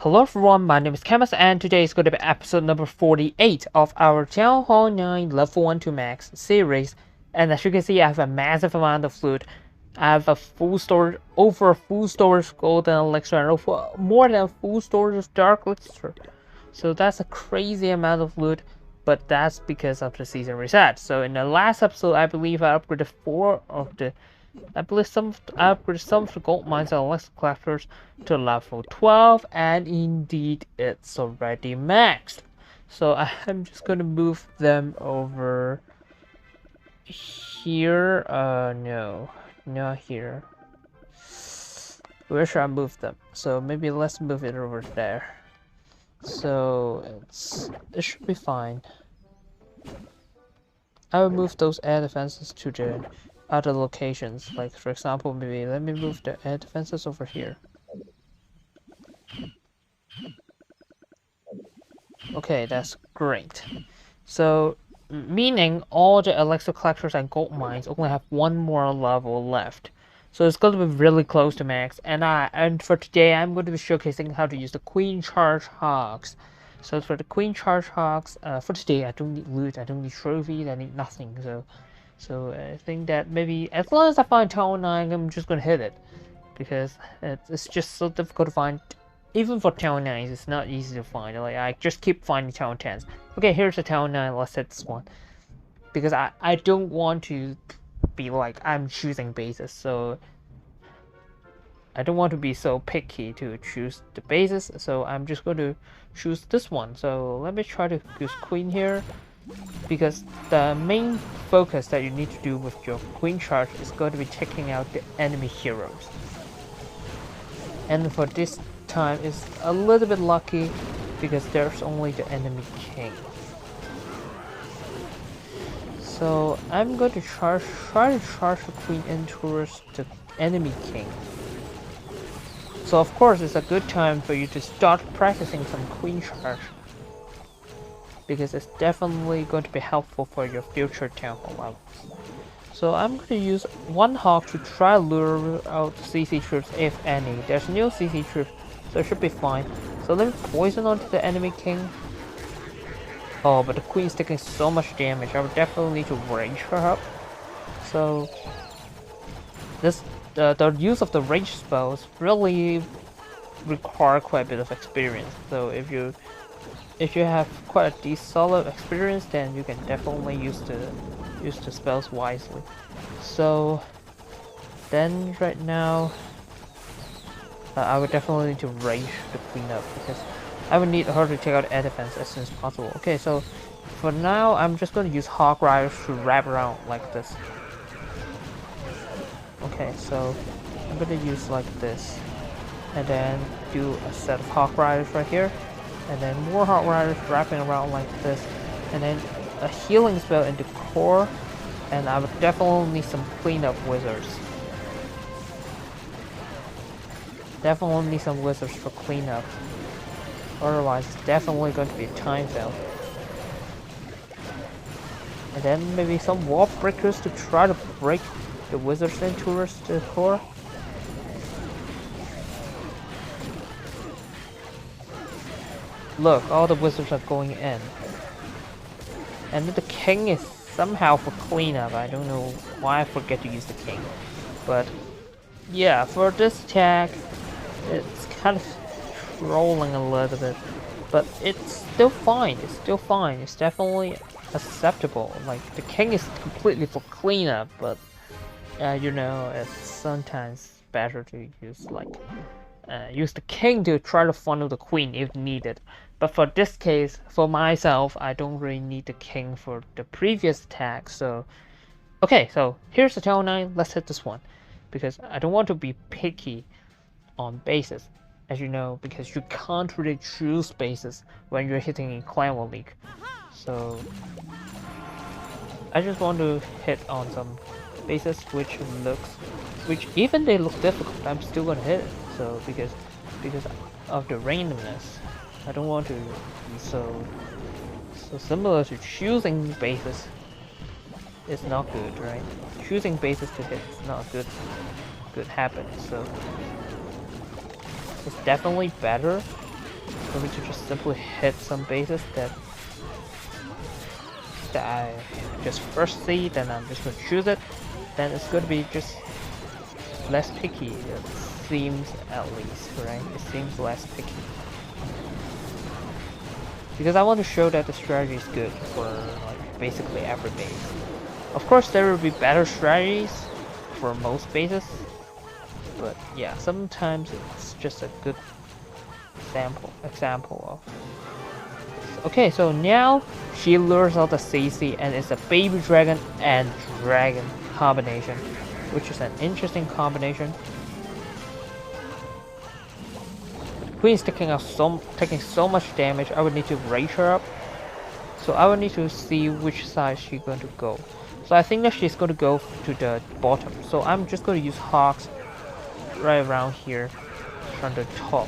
Hello everyone, my name is Camus and today is going to be episode number 48 of our Town Hall 9 Level 1 to Max series. And as you can see, I have a massive amount of loot. I have a full storage, over a full storage golden elixir and over more than a full storage of dark elixir. So that's a crazy amount of loot, but that's because of the season reset. So in the last episode, I believe I upgraded I upgraded some of the gold mines and elixir collectors to level 12, and indeed it's already maxed. So I'm just gonna move them over here. No, not here. Where should I move them? So maybe let's move it over there. So it should be fine. I will move those air defenses to the other locations. Like for example, maybe let me move the air defenses over here. Okay, that's great. So meaning all the elixir collectors and gold mines only have one more level left. So it's going to be really close to max. And for today, I'm going to be showcasing how to use the Queen Charge Hogs. So for the Queen Charge Hogs, for today, I don't need loot, I don't need trophies, I need nothing. So I think that maybe as long as I find Town 9, I'm just gonna hit it, because it's just so difficult to find. Even for Town 9s, it's not easy to find. Like I just keep finding Town 10s. Okay, here's the Town 9. Let's hit this one, because I don't want to be like I'm choosing bases. So I don't want to be so picky to choose the bases. So I'm just going to choose this one. So let me try to use Queen here, because the main focus that you need to do with your Queen Charge is going to be taking out the enemy heroes. And for this time is a little bit lucky, because there's only the enemy king. So I'm going to try to charge the queen in towards the enemy king. So of course it's a good time for you to start practicing some queen charge, because it's definitely going to be helpful for your future town hall levels. So I'm going to use one hog to try lure out CC troops if any. There's no CC troops, so it should be fine. So let me poison onto the enemy king. Oh, but the queen's taking so much damage. I would definitely need to range her up. So the use of the range spells really require quite a bit of experience. So if you have quite a solid experience, then you can definitely use the spells wisely. So then right now I would definitely need to range the queen up, because I would need her to take out air defense as soon as possible. Okay, so for now I'm just going to use Hog Riders to wrap around like this. Okay, so I'm going to use like this, and then do a set of Hog Riders right here, and then more Hog Riders wrapping around like this, and then a healing spell into core, and I would definitely need some cleanup wizards. Definitely need some wizards for cleanup. Otherwise, it's definitely going to be a time fail. And then maybe some wall breakers to try to break the wizards in towards the core. Look, all the wizards are going in. And the king is somehow for cleanup. I don't know why I forget to use the king. But yeah, for this attack, it's kind of rolling a little bit, but it's still fine. It's definitely acceptable. Like the king is completely for cleanup, but you know, it's sometimes better to use use the king to try to funnel the queen if needed. But for this case, for myself, I don't really need the king for the previous attack. So okay, so here's the Town 9. Let's hit this one, because I don't want to be picky on bases, as you know, because you can't really choose bases when you're hitting in Clan War League. So I just want to hit on some bases which even they look difficult, I'm still gonna hit it. So because of the randomness, I don't want to be so similar to choosing bases. It's not good, right? Choosing bases to hit is not a good habit. So it's definitely better going to just simply hit some bases that I just first see, then I'm just going to choose it. Then it's going to be just less picky. It seems, at least, right? It seems less picky. Because I want to show that the strategy is good for like basically every base. Of course, there will be better strategies for most bases, but yeah, sometimes it's just a good example of. Okay, so now she lures out the CC, and it's a baby dragon and dragon combination, which is an interesting combination. Queen's taking so much damage. I would need to rage her up. So I would need to see which side she's going to go. So I think that she's going to go to the bottom. So I'm just going to use Hogs right around here from the top.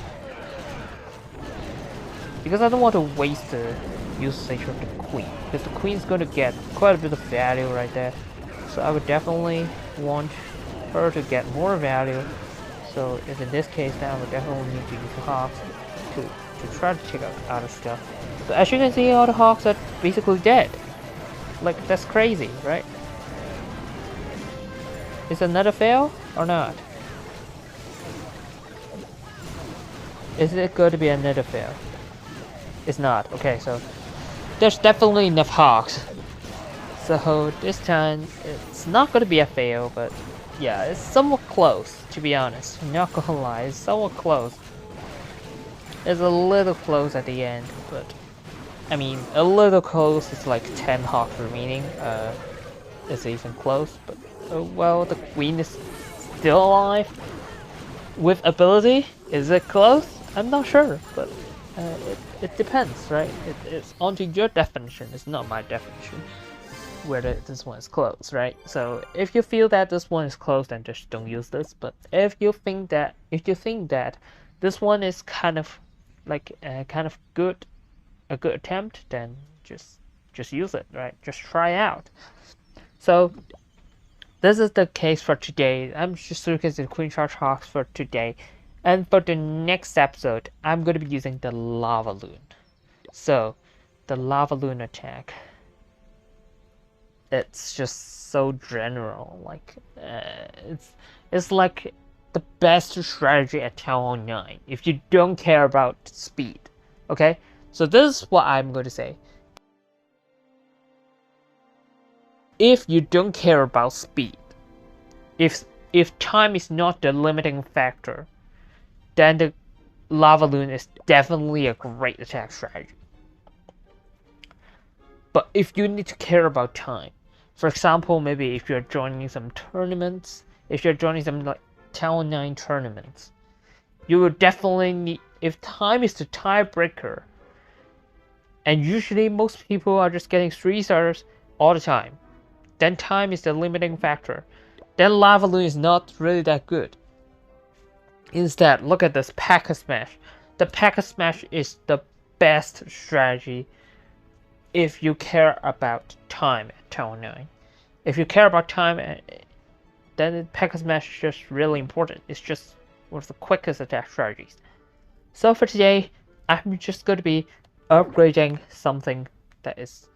Because I don't want to waste the usage of the queen. Because the queen's going to get quite a bit of value right there. So I would definitely want her to get more value. So if in this case, then I would definitely need to use the Hogs to try to take out other stuff. So as you can see, all the Hogs are basically dead. Like, that's crazy, right? Is another fail or not? Is it going to be another fail? It's not. Okay, so there's definitely enough Hogs. So this time it's not going to be a fail, but yeah, it's somewhat close, to be honest. I'm not gonna lie, it's somewhat close. It's a little close at the end, but I mean, a little close is like 10 Hogs remaining. It's even close, but well, the queen is still alive with ability. Is it close? I'm not sure, but it depends, right? It's onto your definition. It's not my definition whether this one is close, right? So if you feel that this one is close, then just don't use this. But if you think that this one is kind of like a good attempt, then just use it, right? Just try out. So this is the case for today. I'm just looking at the Queen Charge Hogs for today, and for the next episode, I'm going to be using the Lv1. So the Lv1 attack. It's just so general, like it's like the best strategy at Town 9 if you don't care about speed. Okay, so this is what I'm going to say. If you don't care about speed, if time is not the limiting factor, then the Lv1 is definitely a great attack strategy. But if you need to care about time, for example, maybe if you're joining some tournaments, if you're joining some like Town 9 tournaments, you will definitely need, if time is the tiebreaker, and usually most people are just getting 3 stars all the time, then time is the limiting factor. Then Lv1 is not really that good. Instead, look at this Packer Smash. The Packer Smash is the best strategy if you care about time at Town 9. If you care about time, then Packer Smash is just really important. It's just one of the quickest attack strategies. So for today, I'm just going to be upgrading something that is...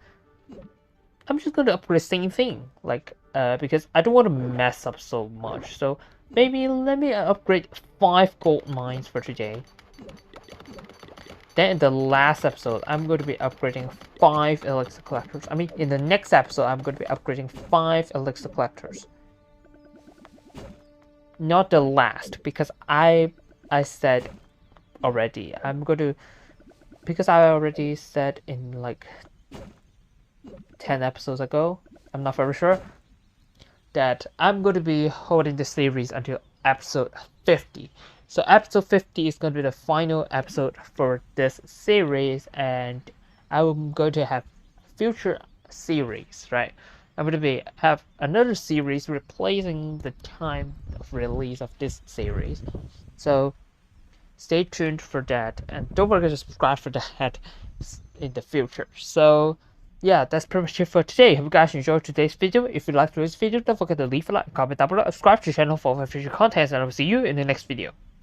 I'm just going to upgrade the same thing, like, because I don't want to mess up so much. So maybe let me upgrade 5 gold mines for today. Then in the last episode, I'm going to be upgrading 5 elixir collectors. I mean, in the next episode, I'm going to be upgrading 5 elixir collectors. Not the last, because I said already. I'm going to, because I already said in like 10 episodes ago, I'm not very sure, that I'm going to be holding the series until episode 50. So episode 50 is going to be the final episode for this series, and I'm going to have future series, right? I'm going to have another series replacing the time of release of this series. So stay tuned for that, and don't forget to subscribe for that in the future. So yeah, that's pretty much it for today. Hope you guys enjoyed today's video. If you liked today's video, don't forget to leave a like, comment down below, subscribe to the channel for future content, and I will see you in the next video.